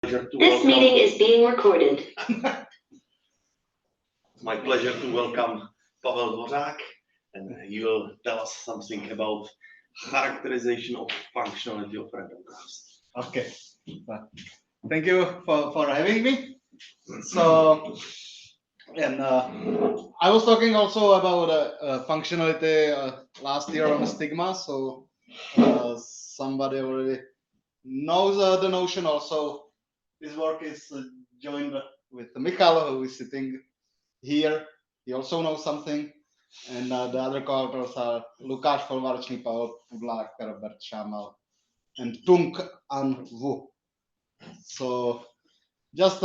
This meeting is being recorded. It's my pleasure to welcome Pavel Dvořák, and he will tell us something about characterization of functionality of random graphs. Okay, thank you for having me. So, and I was talking also about functionality last year on stigma. So somebody already knows the notion. Also, this work is joined with Michal, who is sitting here. He also knows something. And the other co-authors are Lukáš Folvarčný, Pavel Pudlák, Robert Šámal, and Tung An Vu. So just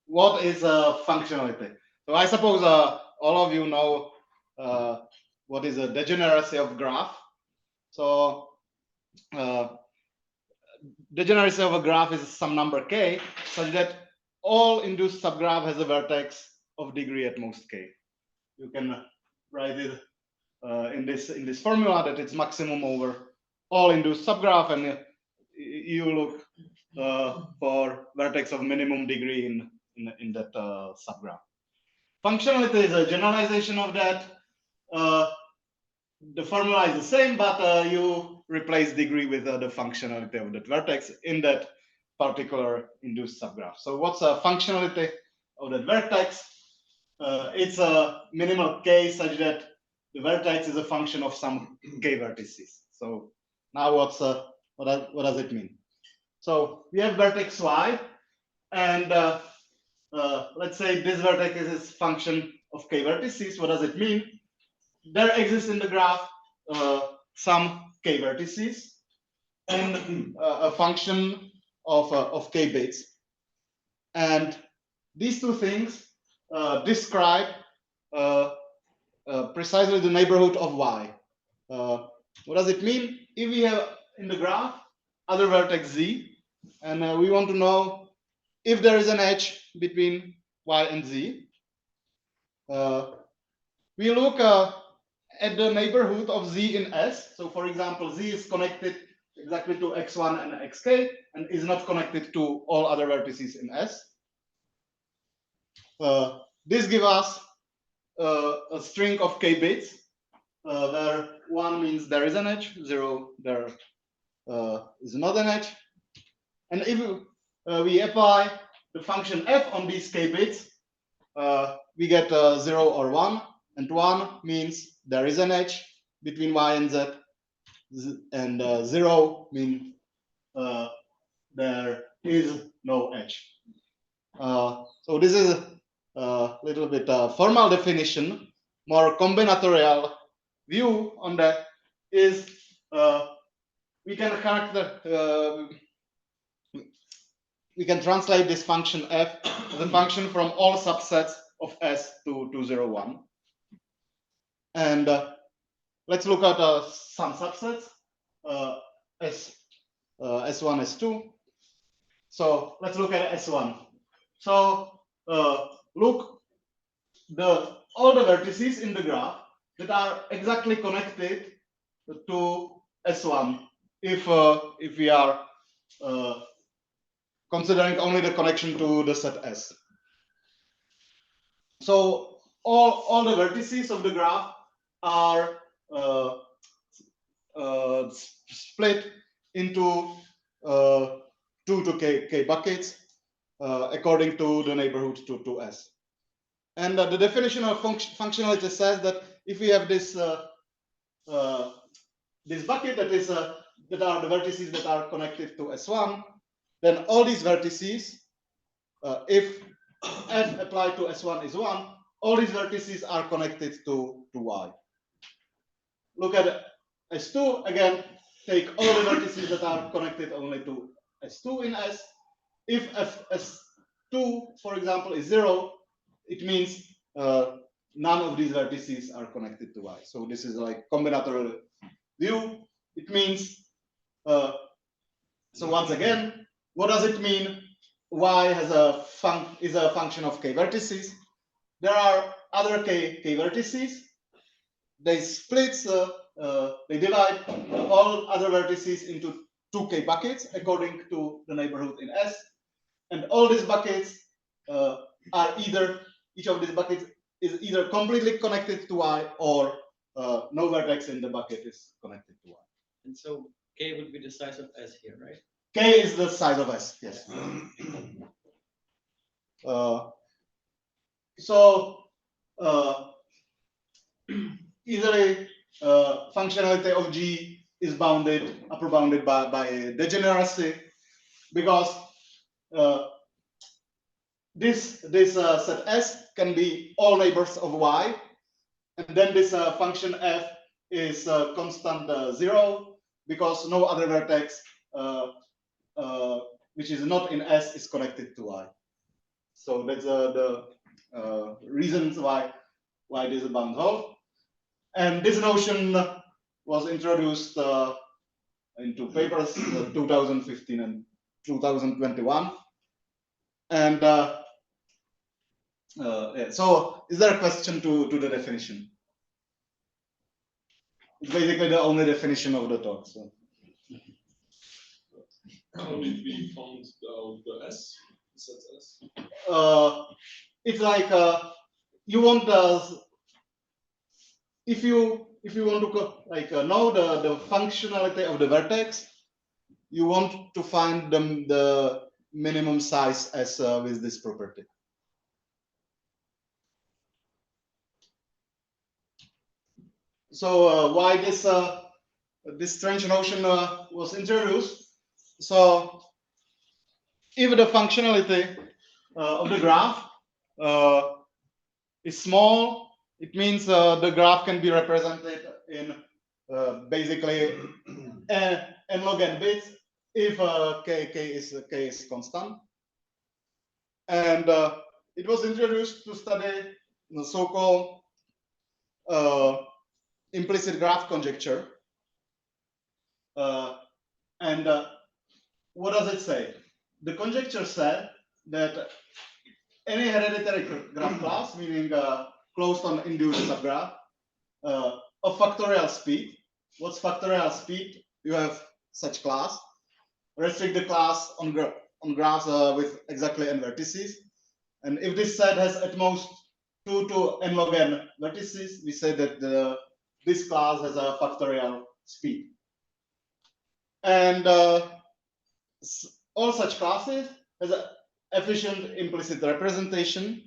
what is a functionality? So I suppose all of you know what is a degeneracy of graph. So degeneracy of a graph is some number k such that all induced subgraph has a vertex of degree at most k. You can write it in this formula that it's maximum over all induced subgraph, and you look for vertex of minimum degree in that subgraph. Functionality is a generalization of that. The formula is the same, but you replace degree with the functionality of that vertex in that particular induced subgraph. So what's a functionality of that vertex? It's a minimal k such that the vertex is a function of some k vertices. So now what does it mean? So we have vertex y, and let's say this vertex is a function of k vertices. What does it mean? There exists in the graph some k vertices and a function of k bits, and these two things describe precisely the neighborhood of y. What does it mean? If we have in the graph other vertex z, and we want to know if there is an edge between y and z, we look at the neighborhood of z in S. So for example, z is connected exactly to x1 and xk and is not connected to all other vertices in S. This gives us a string of k bits, where 1 means there is an edge, 0 there is not an edge. And if we apply the function f on these k bits, we get 0 or 1, and 1 means there is an edge between y and z, and 0 means there is no edge. So this is a little bit formal definition. More combinatorial view on that is we can translate this function f as a function from all subsets of S to 0, 1. And let's look at some subsets, S1, S2. So let's look at S1. So look, all the vertices in the graph that are exactly connected to S1 if we are considering only the connection to the set S. So all the vertices of the graph are split into 2 to k buckets according to the neighborhood to S. And the definition of functionality says that if we have this this bucket that are the vertices that are connected to S1, then all these vertices, if f applied to S1 is 1, all these vertices are connected to y. Look at S2 again. Take all the vertices that are connected only to S2 in S. If S2, for example, is 0, it means none of these vertices are connected to y. So this is like combinatorial view. It means so once again, what does it mean? Y has is a function of k vertices. There are other k vertices. They split, they divide all other vertices into 2k buckets according to the neighborhood in S. and all these buckets are either, each of these buckets is either completely connected to Y or no vertex in the bucket is connected to Y. And so K would be the size of S here, right? K is the size of S, yes. So easily functionality of G is bounded, upper bounded by degeneracy, because this set S can be all neighbors of Y, and then this function F is constant 0 because no other vertex which is not in S is connected to Y. So that's the reasons why this is bound hold. And this notion was introduced into papers 2015 and 2021. And yeah, so is there a question to the definition? It's basically the only definition of the talk. So. How did we found out the S? Set S? It's like you want if you want to know the functionality of the vertex, you want to find the minimum size as with this property. So why this strange notion was introduced? So if the functionality of the graph is small, it means the graph can be represented in basically n log n bits if k is constant. And it was introduced to study the so-called implicit graph conjecture. And what does it say? The conjecture said that any hereditary graph class, meaning closed on induced subgraph of factorial speed. What's factorial speed? You have such class. Restrict the class on graphs with exactly n vertices. And if this set has at most 2 to n log n vertices, we say that this class has a factorial speed. And all such classes has an efficient implicit representation.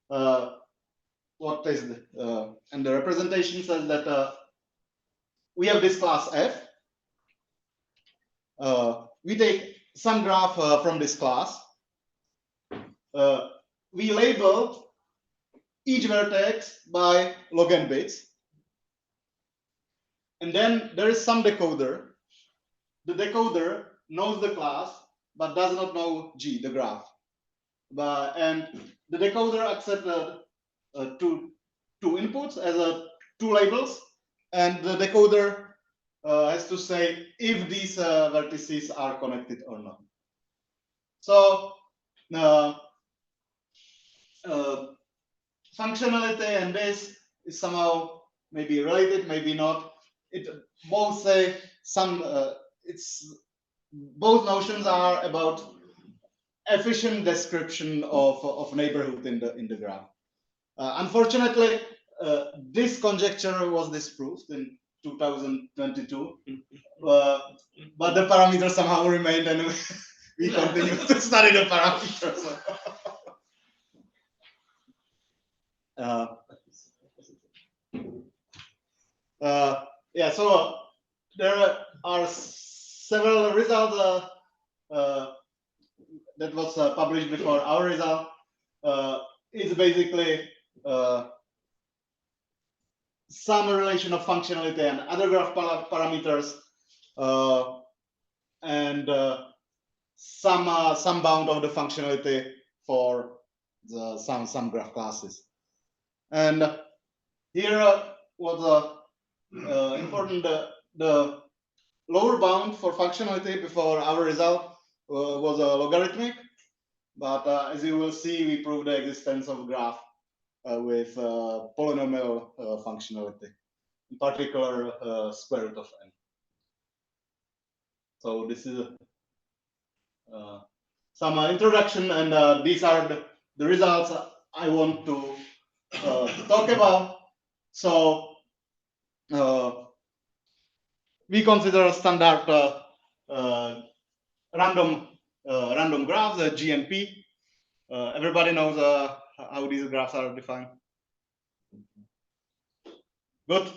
What is and the representation says that we have this class F. We take some graph from this class. We label each vertex by log n bits. And then there is some decoder. The decoder knows the class, but does not know G, the graph. And the decoder accepted two inputs as two labels, and the decoder has to say if these vertices are connected or not. So functionality and this is somehow maybe related, maybe not. It both say some. Both notions are about efficient description of neighborhood in the graph. Unfortunately, this conjecture was disproved in 2022, but the parameters somehow remained, and we continue to study the parameters. Yeah, so there are several results that was published before our result. It's basically some relation of functionality and other graph parameters, and some bound of the functionality for some graph classes. And here was important. The lower bound for functionality before our result was logarithmic, but as you will see, we proved the existence of graph with polynomial functionality, in particular square root of n. So this is introduction, and these are the results I want to talk about. So we consider a standard random graphs, GNP. Everybody knows how these graphs are defined. Good.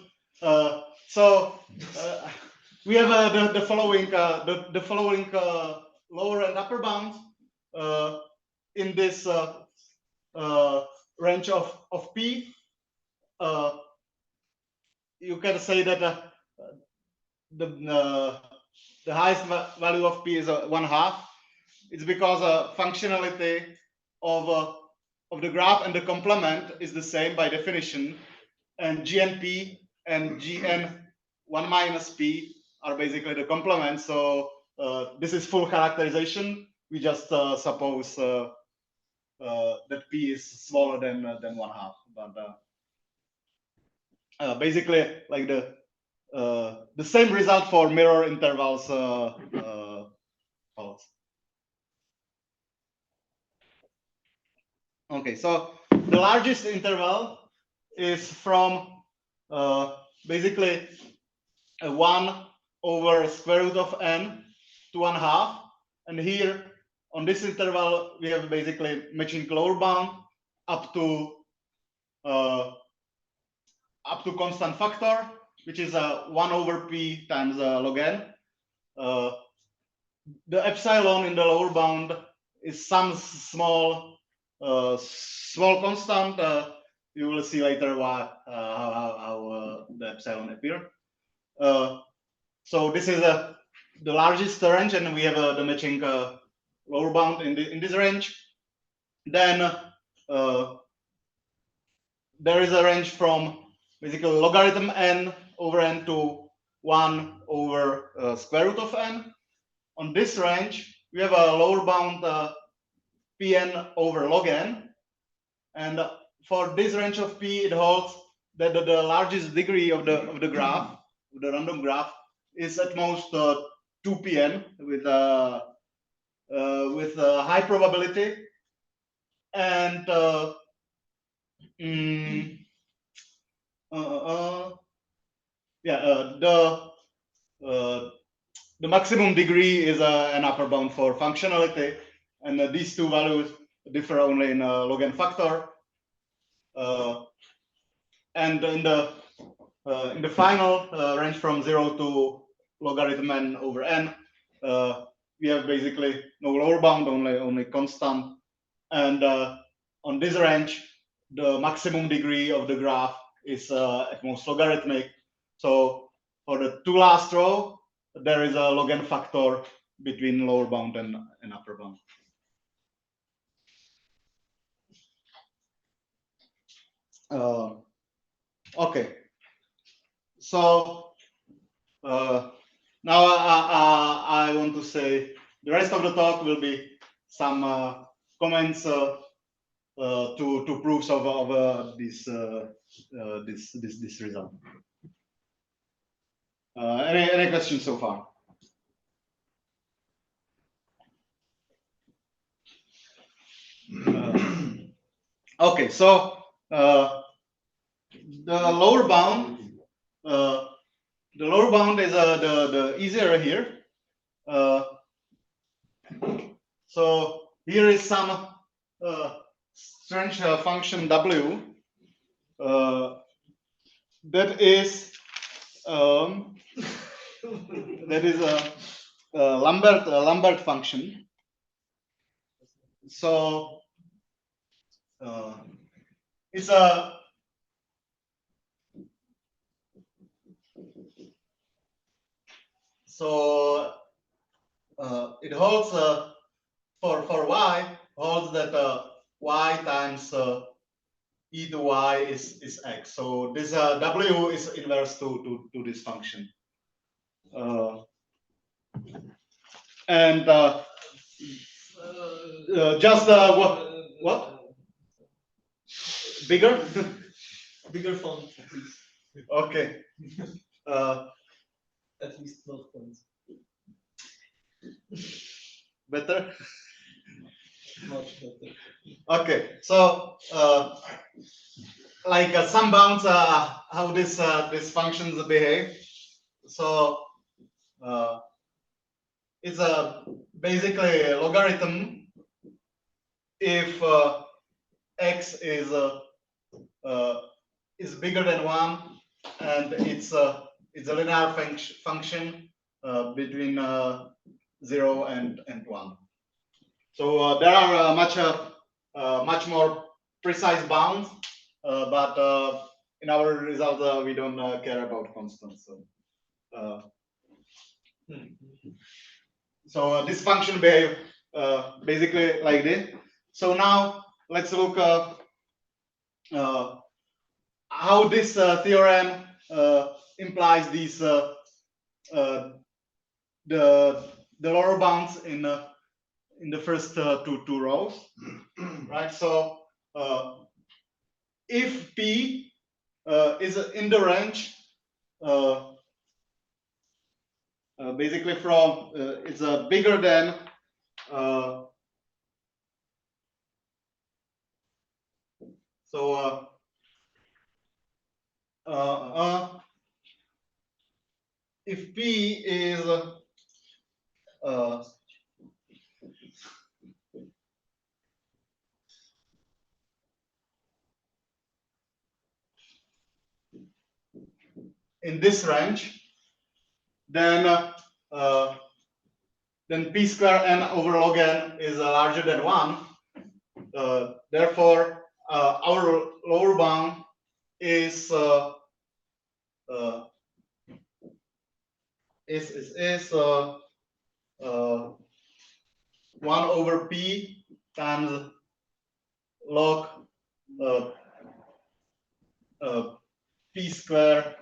So we have the following lower and upper bounds in this range of P. You can say that the highest value of P is 1/2. It's because functionality of the graph and the complement is the same by definition, and GNP and GN1 minus P are basically the complement. So this is full characterization. We just suppose that P is smaller than 1/2, but basically like the same result for mirror intervals holds. Okay, so the largest interval is from basically a 1 over square root of n to 1/2, and here on this interval we have basically matching lower bound up to constant factor, which is 1 over p times log n. The epsilon in the lower bound is some small constant. You will see later how the epsilon appear. So this is the largest range, and we have the matching lower bound in this range. Then there is a range from basically logarithm n over n to 1 over square root of n. On this range, we have a lower bound Pn over log n, and for this range of P, it holds that the largest degree of the graph, of the random graph, is at most 2 Pn with high probability, and the maximum degree is an upper bound for functionality, and these two values differ only in log n factor. And in the final range from 0 to logarithm n over n, we have basically no lower bound, only constant. And on this range, the maximum degree of the graph is at most logarithmic. So for the two last row, there is a log n factor between lower bound and upper bound. Okay, so now I want to say the rest of the talk will be some comments to proofs of this result. Any questions so far? Okay, so the lower bound is the easier here. So here is some strange function w that is a Lambert function. So it's a it holds for y holds that y times e to y is x. So this w is inverse to this function. And just what? Bigger? Bigger font, please. Okay. At least 12 points. Better? Much better. Okay, so like some bounds, how these functions behave. So it's basically a logarithm if x is bigger than 1 and it's a linear function between 0 and 1. So there are much more precise bounds, but in our result we don't care about constants. So this function behave basically like this. So now let's look how this theorem implies these the lower bounds in the first two rows, right? So if P is in the range, basically from it's bigger than if P is in this range, then P square n over log n is larger than 1. Therefore, our lower bound is 1 over P times log P square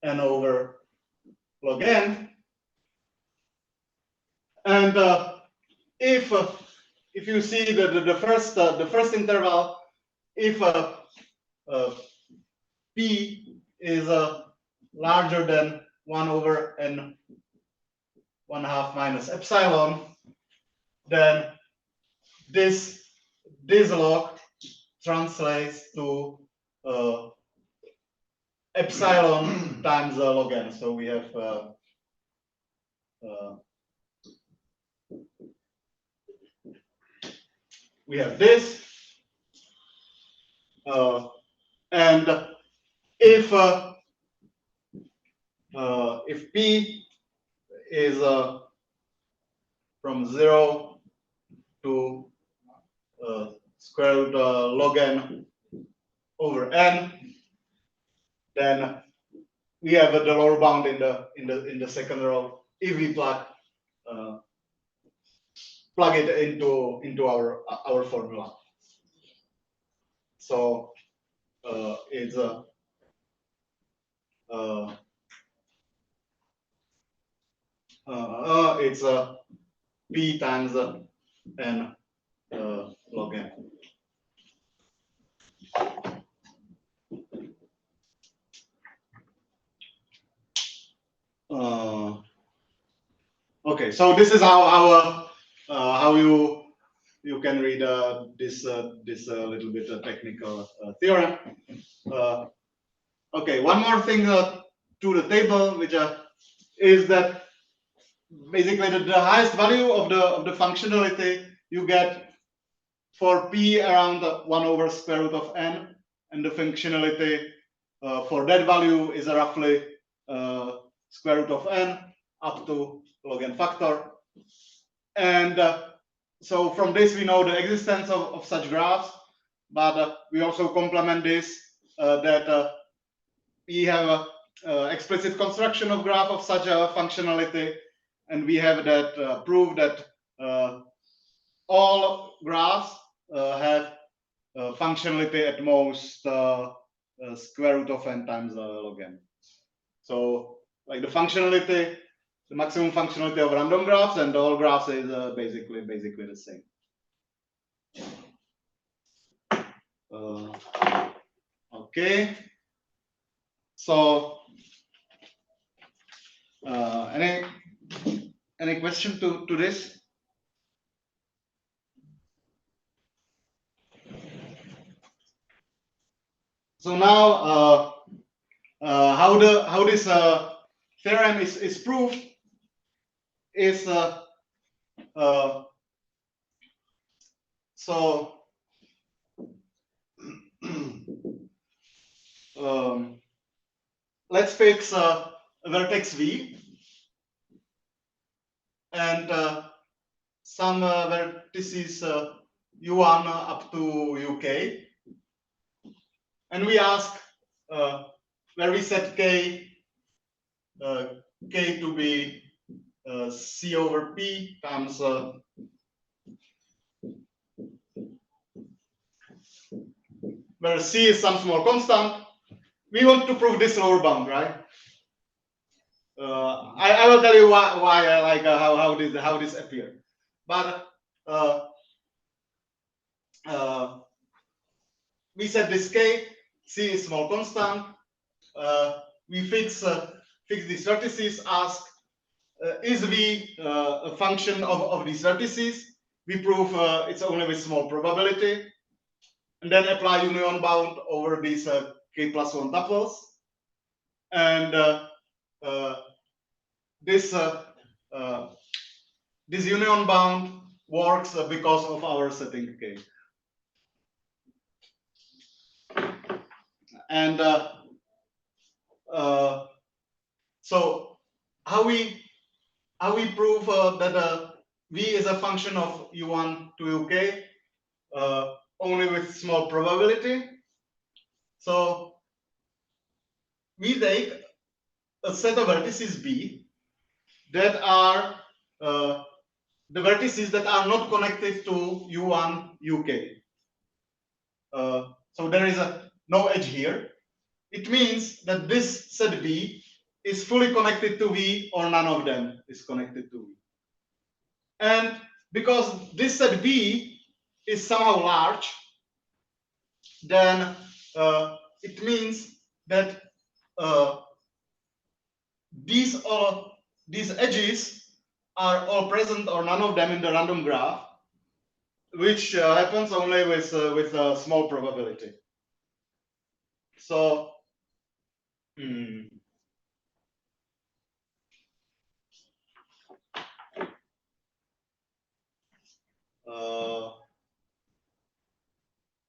n over log n. And if you see the first interval, if P is larger than 1 over n 1/2 minus epsilon, then this log translates to epsilon times log n. So we have this, and if P is from 0 to square root log n over n, then we have the lower bound in the second row if we plug it into our formula. So it's P times n log n. Okay, so this is how you can read this little bit technical theorem. Okay, one more thing to the table, which is that basically the highest value of the functionality you get for P around 1 over square root of n, and the functionality for that value is roughly square root of n up to log n factor. And so from this we know the existence of such graphs, but we also complement this that we have a explicit construction of graph of such a functionality, and we have that proof that all graphs have functionality at most square root of n times log n. So like the functionality, the maximum functionality of random graphs and all graphs is basically the same. Okay. So any question to this? So now, how this theorem is proved is so let's fix a vertex V and some vertices U1 up to UK, and we ask where we set K to be C over P times where C is some small constant. We want to prove this lower bound, right? I will tell you why I like how this appeared, but we set this K, C is small constant. We fix these vertices. Ask is V a function of these vertices? We prove it's only with small probability, and then apply union bound over these K+1 tuples, and this union bound works because of our setting K. And so how we prove that V is a function of U1 to UK only with small probability? So we take a set of vertices B that are the vertices that are not connected to U1 UK. So there is no edge here. It means that this set B is fully connected to V, or none of them is connected to V. And because this set B is somehow large, then it means that these edges are all present, or none of them, in the random graph, which happens only with a small probability. So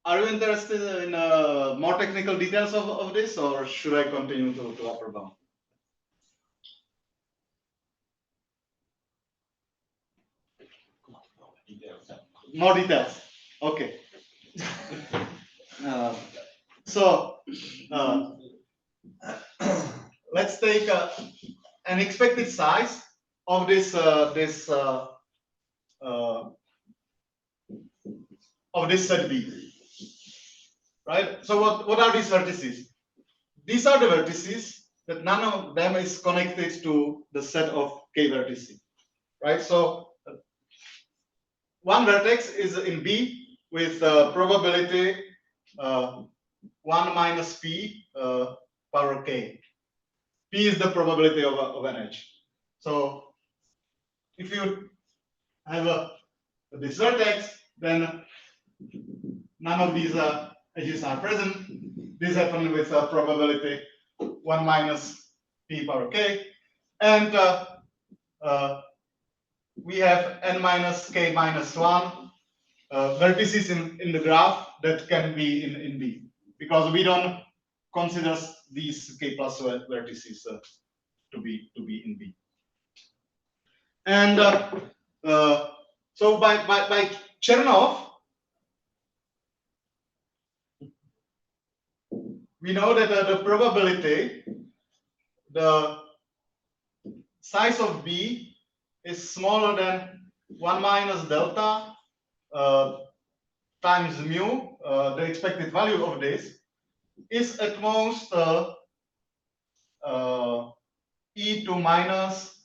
are you interested in more technical details of this, or should I continue to upper bound? More details. Okay. So let's take an expected size of this set B, right? So what are these vertices? These are the vertices that none of them is connected to the set of K vertices, right? So one vertex is in B with probability 1 minus P power K. P is the probability of an edge. So if you have this vertex, then none of these edges are present. This happens with probability 1 minus P power K. And we have n minus K minus 1 vertices in the graph that can be in B, because we don't consider these K plus vertices to be in B. And so by Chernoff, we know that the probability, the size of B is smaller than 1 minus delta times mu, the expected value of this, is at most e2 minus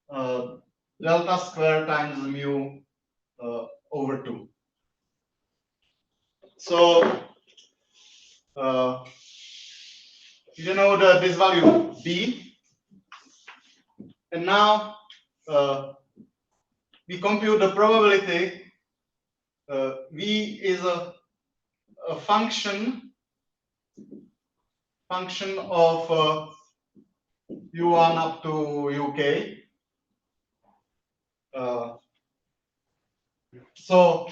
delta square times mu over 2. So you know this value B, and now we compute the probability. V is a function function of u1 up to uk. So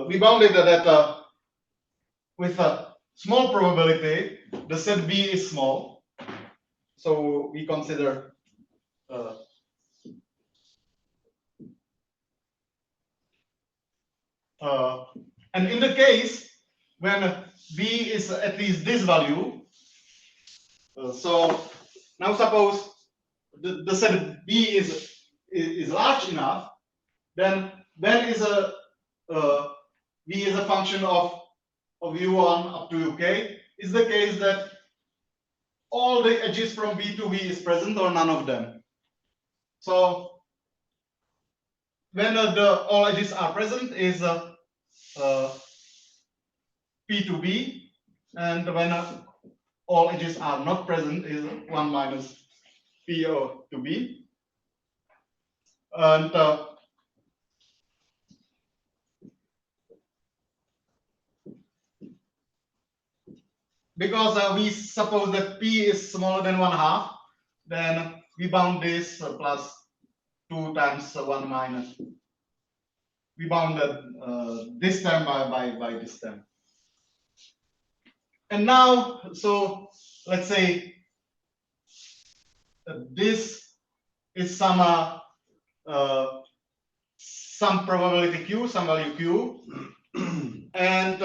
we bounded that with a small probability, the set B is small. So we consider and in the case when B is at least this value, so now suppose the set B is large enough, then B is a function of u1 up to uk is the case that all the edges from B to V is present or none of them. So when all edges are present is P to B, and when all edges are not present is 1 minus P to B. And because we suppose that P is smaller than 1/2, then we bound this plus 2 times 1 minus. We bound this term by this term. And now, so let's say this is some probability q, some value q, and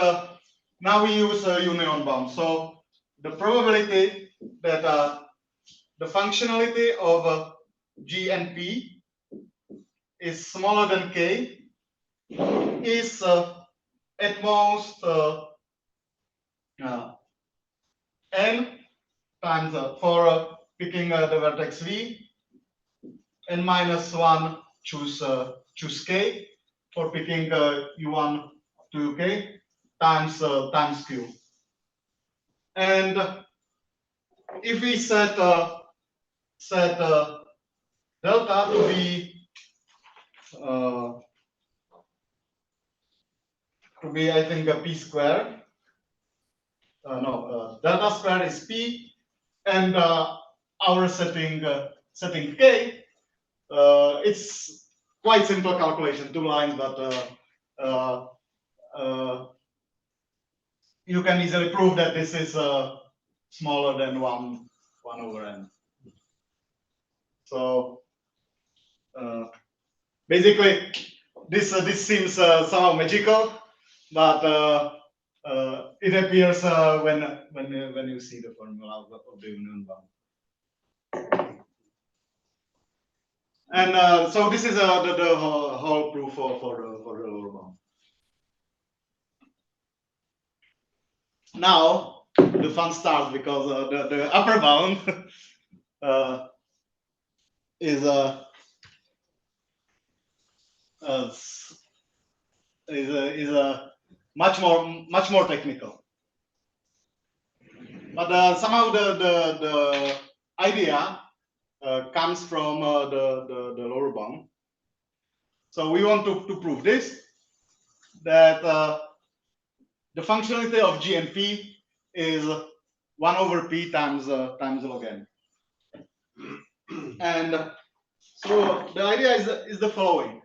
now we use a union bound. So the probability that the functionality of G and P is smaller than K is at most n times for picking the vertex V, n minus 1 choose K for picking U1 to UK times Q. And if we set delta to be I think a P squared. Delta squared is P, and our setting K. It's quite simple calculation, 2 lines, but you can easily prove that this is smaller than 1 over n. So basically, this seems somehow magical, but it appears when you see the formula of the union bound. And so this is the whole proof for the lower bound. Now the fun starts, because the upper bound is much more technical. But somehow the idea comes from the lower bound. So we want to prove this, that the functionality of G and P is 1 over P times log n. And so the idea is the following.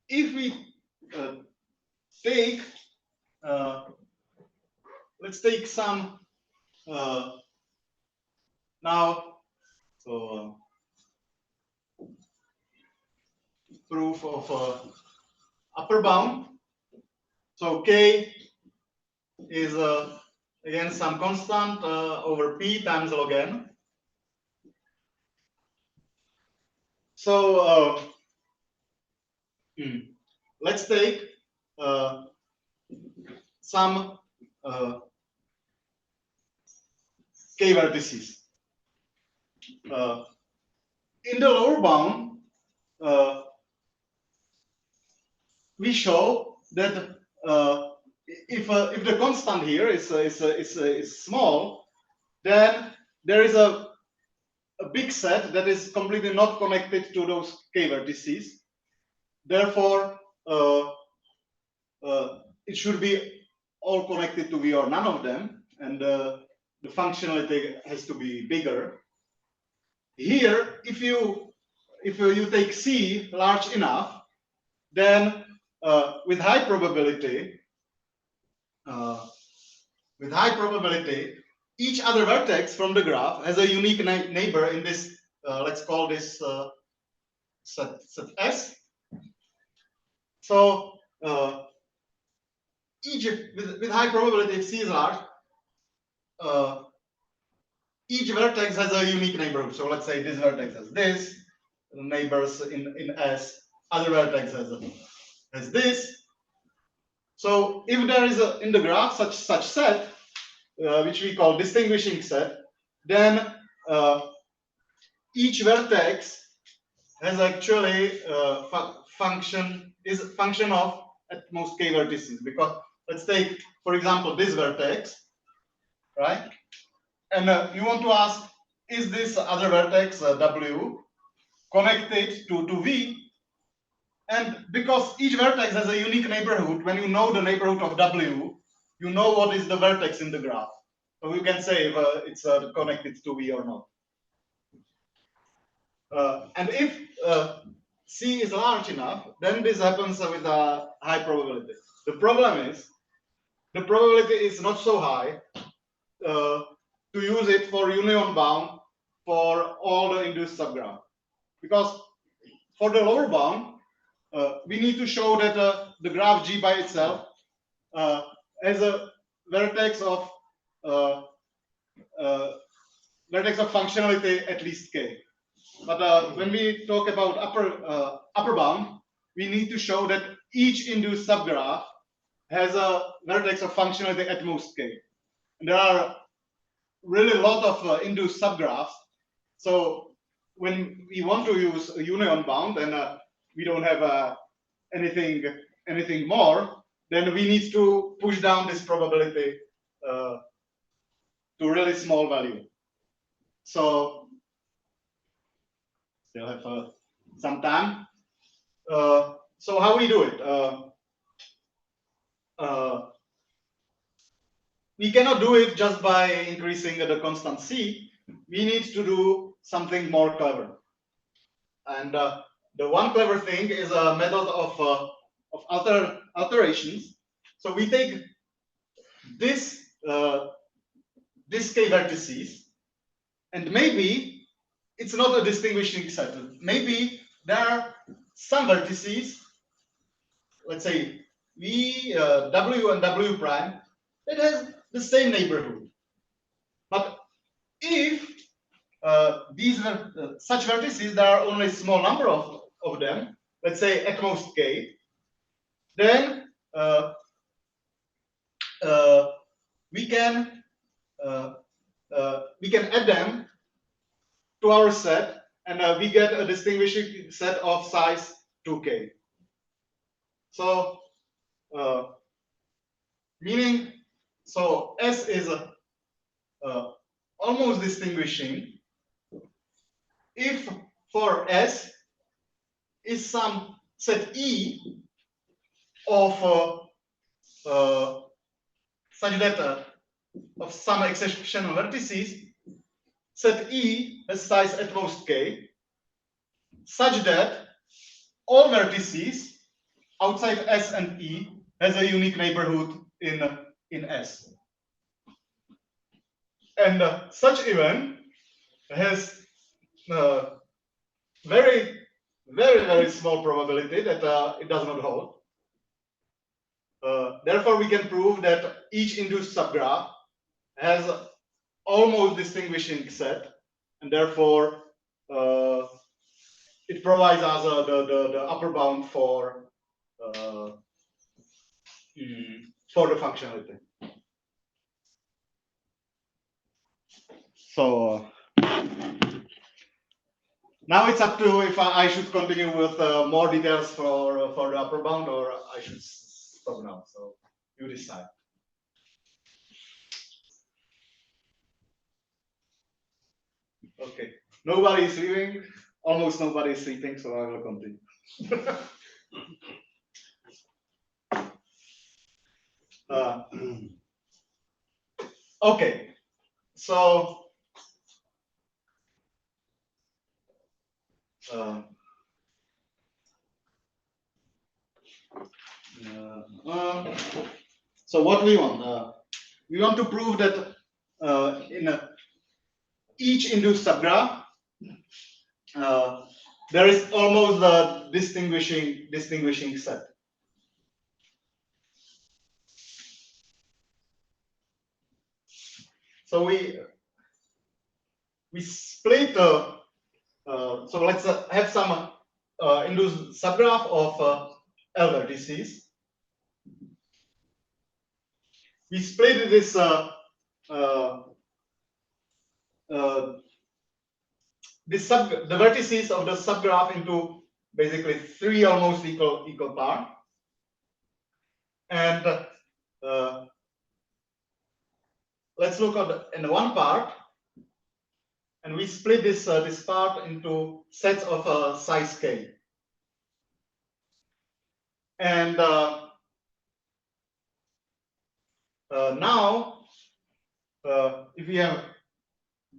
If we take, let's take some now, so proof of upper bound. So K is again some constant over P times log n. So let's take some K vertices. In the lower bound, we show that if the constant here is small, then there is a big set that is completely not connected to those K vertices. Therefore, it should be all connected to V or none of them, and the functionality has to be bigger. Here, if you take C large enough, then with high probability, each other vertex from the graph has a unique neighbor in this. Let's call this set S. So each with high probability, if C is large, each vertex has a unique neighborhood. So let's say this vertex has this, neighbors in S, other vertex has this. So if there is in the graph such set, which we call distinguishing set, then each vertex has actually function of at most k vertices. Because let's take, for example, this vertex, right? And you want to ask, is this other vertex W connected to V? And because each vertex has a unique neighborhood, when you know the neighborhood of W, you know what is the vertex in the graph. So you can say if it's connected to V or not. And if C is large enough, then this happens with a high probability. The problem is, the probability is not so high to use it for union bound for all the induced subgraph. Because for the lower bound, we need to show that the graph G by itself has a vertex of functionality at least k. But when we talk about upper bound, we need to show that each induced subgraph has a vertex of functionality at most k. And there are really a lot of induced subgraphs. So when we want to use a union bound and we don't have anything more, then we need to push down this probability to really small value. So still have some time. So how we do it? We cannot do it just by increasing the constant C. We need to do something more clever. And the one clever thing is a method of alterations. So we take this k vertices, and maybe it's not a distinguishing set. Maybe there are some vertices, let's say V, W, and W prime, that has the same neighborhood. But if these such vertices, there are only a small number of them, let's say at most k, then we can add them to our set, and we get a distinguishing set of size 2k. So meaning, so S is almost distinguishing if for S is some set E of such that of some exceptional vertices, set E has size at most k, such that all vertices outside S and E has a unique neighborhood in S. And such event has very, very, very small probability that it does not hold. Therefore, we can prove that each induced subgraph has almost distinguishing set, and therefore it provides us the upper bound for the functionality. So now it's up to if I should continue with more details for the upper bound, or I should stop now. So you decide. Okay, nobody is leaving. Almost nobody is sleeping, so I will continue. Okay, so so what we want? We want to prove that in each induced subgraph there is almost a distinguishing set. So we split so let's have some induced subgraph of L vertices. We split this the vertices of the subgraph into basically 3 almost equal parts, and let's look at in one part, and we split this this part into sets of size k. And now, if we have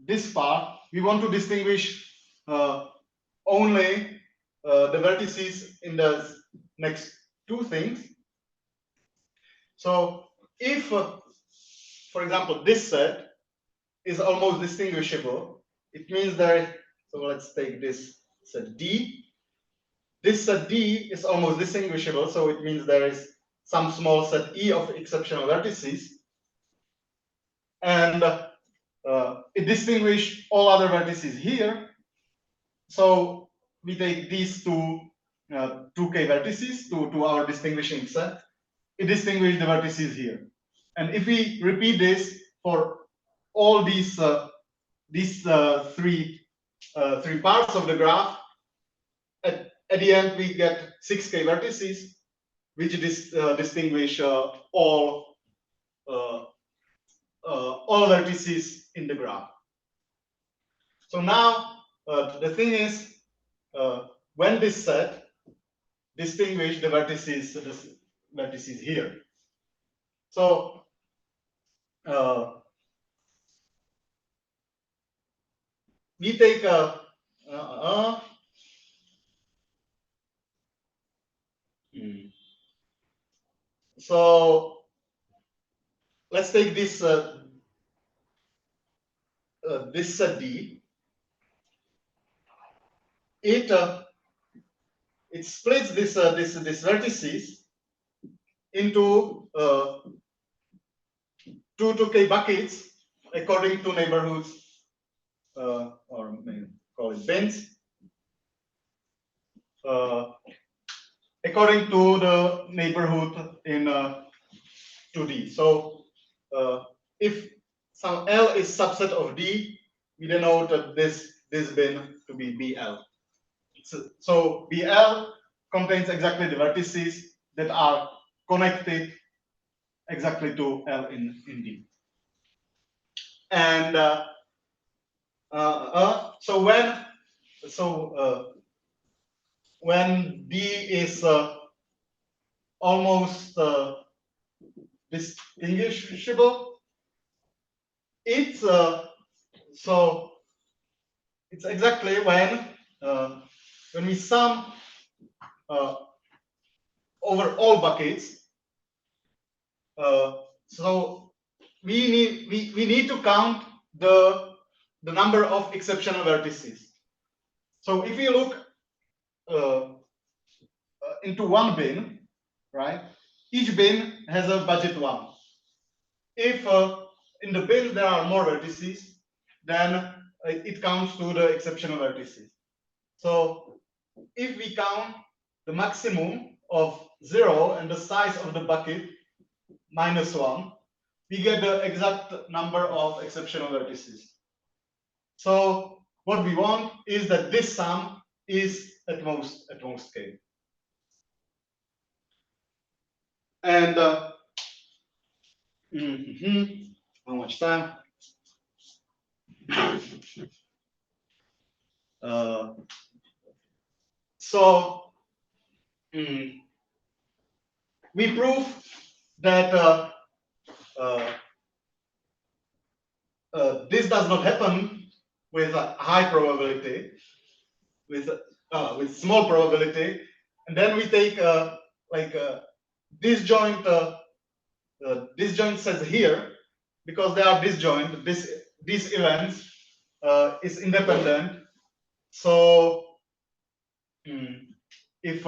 this part, we want to distinguish only the vertices in the next 2 things. So if, for example, this set is almost distinguishable, it means there, so let's take this set D. This set D is almost distinguishable, so it means there is some small set E of exceptional vertices. And it distinguishes all other vertices here. So we take these 2k vertices to our distinguishing set. It distinguishes the vertices here. And if we repeat this for all these three parts of the graph, at the end we get 6k vertices, which distinguish all vertices in the graph. So now the thing is, when this set distinguish the vertices here. So we take so let's take this this set D. It splits this vertices into 2k buckets according to neighborhoods, or maybe call it bins, according to the neighborhood in 2D. So if some L is subset of D, we denote this bin to be BL. So BL contains exactly the vertices that are connected exactly to L in D. And so when D is almost distinguishable, it's so it's exactly when we sum over all buckets. So we need to count the number of exceptional vertices. So if you look into one bin, right? Each bin has a budget 1. If in the bin there are more vertices, then it counts to the exceptional vertices. So if we count the maximum of 0 and the size of the bucket -1, we get the exact number of exceptional vertices. So what we want is that this sum is at most k. And how much time? So we prove that this does not happen with a high probability, with small probability, and then we take like disjoint says here, because they are disjoint, these events is independent. So if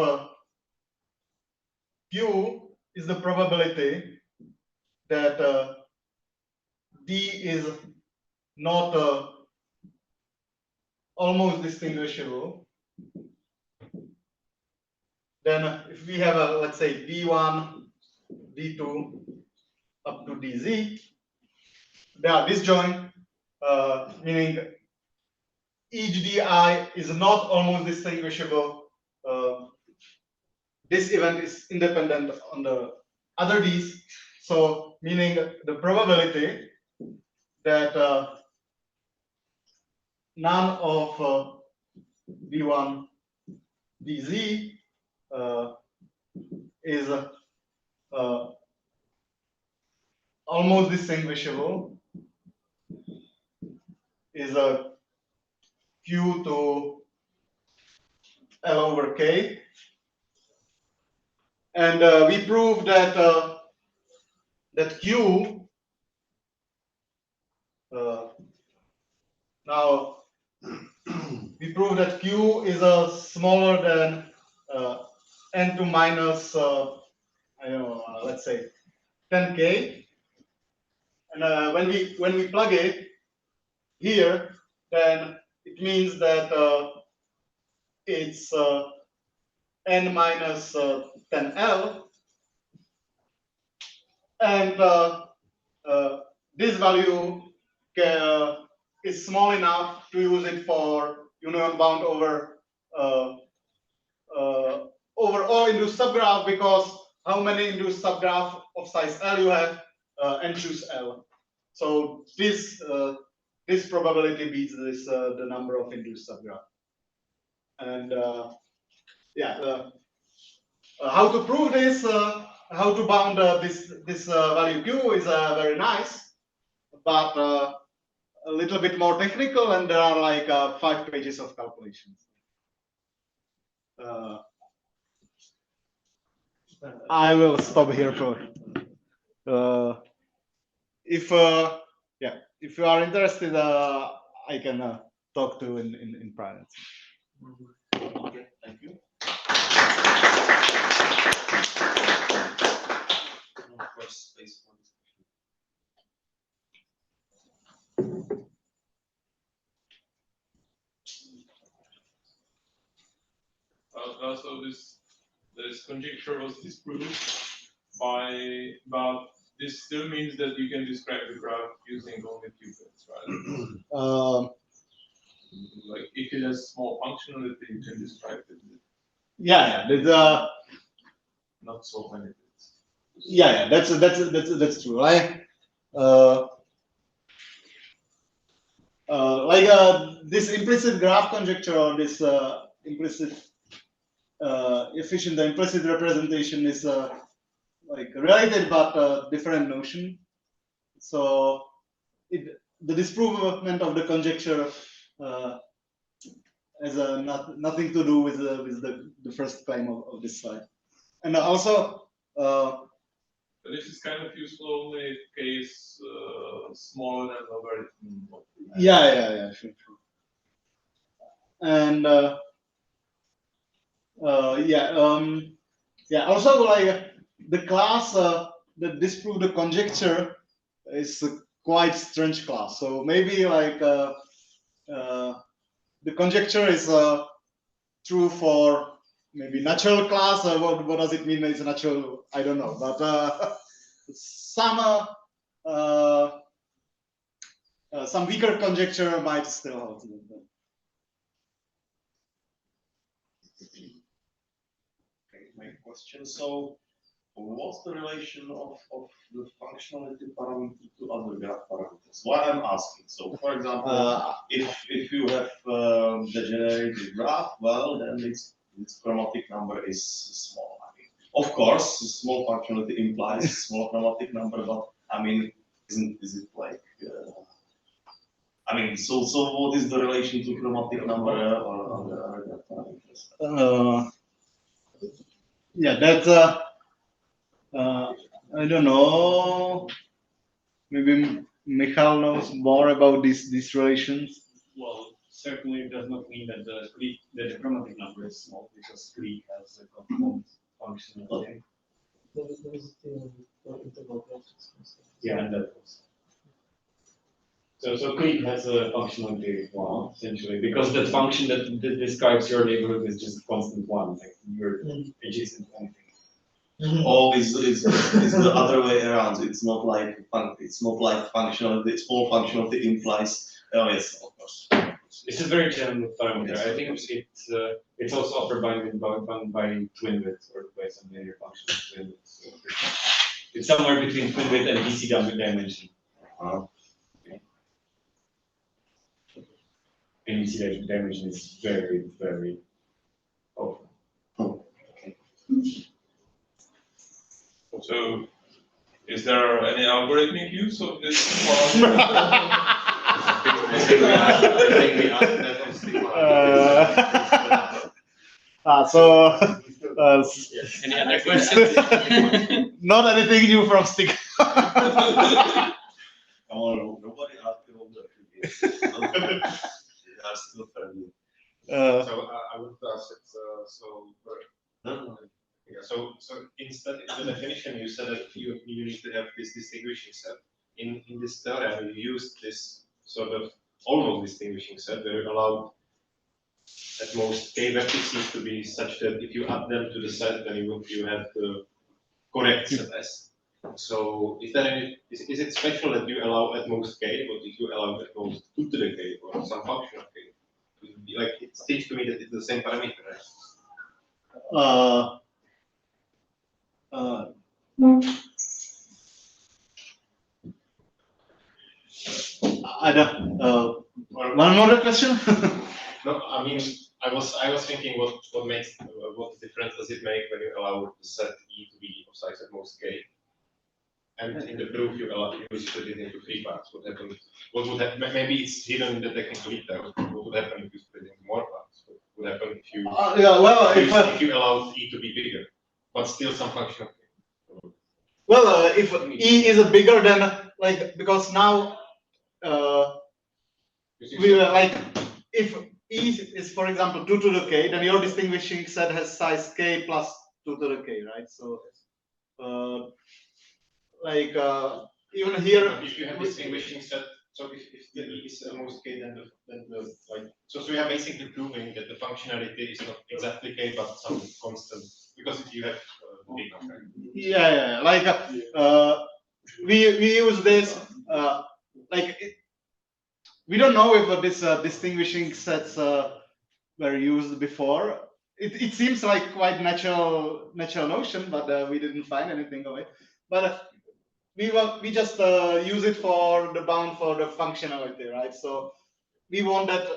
Q is the probability that D is not almost distinguishable, then if we have a, let's say, D1, D2 up to DZ, they are disjoint, meaning each DI is not almost distinguishable. This event is independent on the other Ds, so meaning the probability that none of D1 DZ is almost distinguishable is a Q to L over K, and we prove that that Q now we prove that Q is smaller than n to minus I don't know, let's say 10k, and when we plug it here, then it means that it's n minus 10L, and this value is small enough to use it for union bound over all induced subgraph, because how many induced subgraph of size L you have? N choose L. So this probability beats this the number of induced subgraph. And how to prove this? How to bound this value Q is very nice, but a little bit more technical, and there are like 5 pages of calculations. I will stop here for if you are interested, I can talk to in private. Okay, thank you. No, of course, space for discussion. So this conjecture was disproved but this still means that you can describe the graph using only qubits, right? Like if it has small functionality, you can describe it. Yeah, Not so many bits. Yeah, that's true. Like this implicit graph conjecture, or this implicit efficient, the implicit representation is like related but different notion. So the disprovement of the conjecture has nothing to do with the first claim of this slide, and also. But this is kind of useful only if case smaller than logarithm. Yeah, sure. And also like the class that disproved the conjecture is a quite strange class. So maybe like the conjecture is true for maybe natural class. What does it mean? It's natural. I don't know, but some weaker conjecture might still hold. Okay, my question. So, what's the relation of the functionality parameter to other graph parameters? Why I'm asking. So, for example, if you have degenerated graph, well, then its chromatic number is small. I mean, of course, small functionality implies small chromatic number, but I mean, is it like I mean, so what is the relation to chromatic number or other parameters? Yeah, that's I don't know. Maybe Michal knows more about these relations. Well, certainly it does not mean that the chromatic number is small because Greek has a component function. Okay. Yeah, and that was. So Greek has a functionality one essentially because that function that describes your neighborhood is just constant one, like you're adjacent to anything. Or is the other way around? It's not like functionality. Small functionality implies. Oh yes, of course. It's a very general parameter. I think it's also offered by twin width or by some linear function of twin width. So it's somewhere between twin width and DC dimension. And DC dimension is very, very open. Okay. So, is there any algorithmic use of this? Any other questions? Not anything new from Stick. Oh, nobody asked about that. They are still friendly. So I would ask it. Yeah. So instead in the definition you said that you need to have this distinguishing set. In this theorem you used this sort of almost distinguishing set where you allow at most k vertices to be such that if you add them to the set, then you have the correct set S. So is it special that you allow at most k, but if you allow at most 2 to the k or some function of k? Like it seems to me that it's the same parameter, right? I don't. One more question. No, I mean I was thinking what difference does it make when you allow the set E to be of size at most k? And in the proof you split it into 3 parts. What happens? What would happen? Maybe it's hidden in the technical details. What would happen if you split it into more parts? What would happen if you if you allow E to be bigger, but still some function of k? Well, if E is bigger than because now we like if E is for example 2 to the k, then your distinguishing set has size k plus 2 to the k, right? So even here, if you have distinguishing set, so if the E is at most k, then the so we are basically proving that the functionality is not exactly k but some constant because if you have big number. Yeah. We use this we don't know if this distinguishing sets were used before. It seems like quite natural notion, but we didn't find anything of it. But we just use it for the bound for the functionality, right? So we want that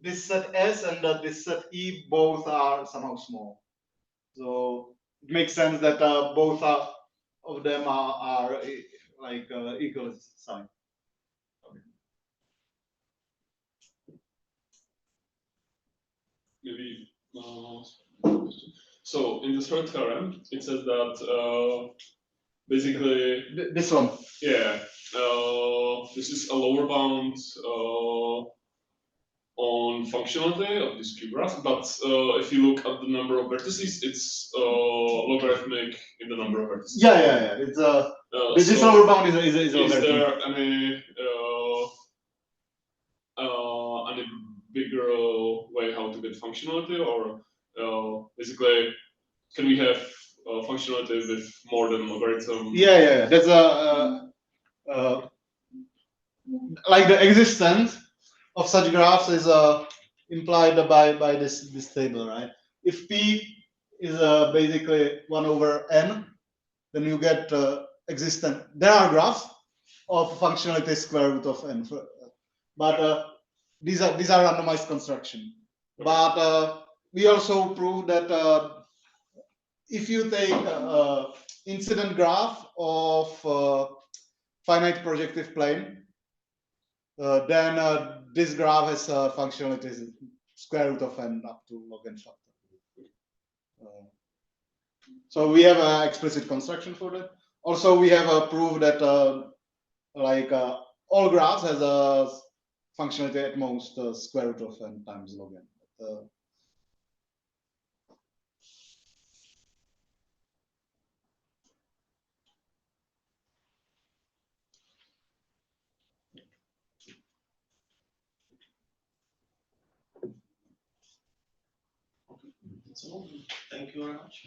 this set S and this set E both are somehow small. So it makes sense that both of them are equal sign. Maybe so in the third theorem it says that basically this one, yeah, this is a lower bound on functionality of this Q-graph, but if you look at the number of vertices, it's logarithmic in the number of vertices. Yeah. It's this lower bound is logarithmic. There any bigger way how to get functionality, or basically can we have functionality with more than logarithm? Yeah. That's like the existence of such graphs is implied by this table, right? If P is basically 1 over n, then you get existent. There are graphs of functionality square root of n, but these are randomized construction. But we also prove that if you take incident graph of finite projective plane, then this graph has functionalities square root of n up to log n factor. So we have an explicit construction for that. Also, we have a proof that all graphs has a functionality at most square root of n times log n. That's all. Thank you very much.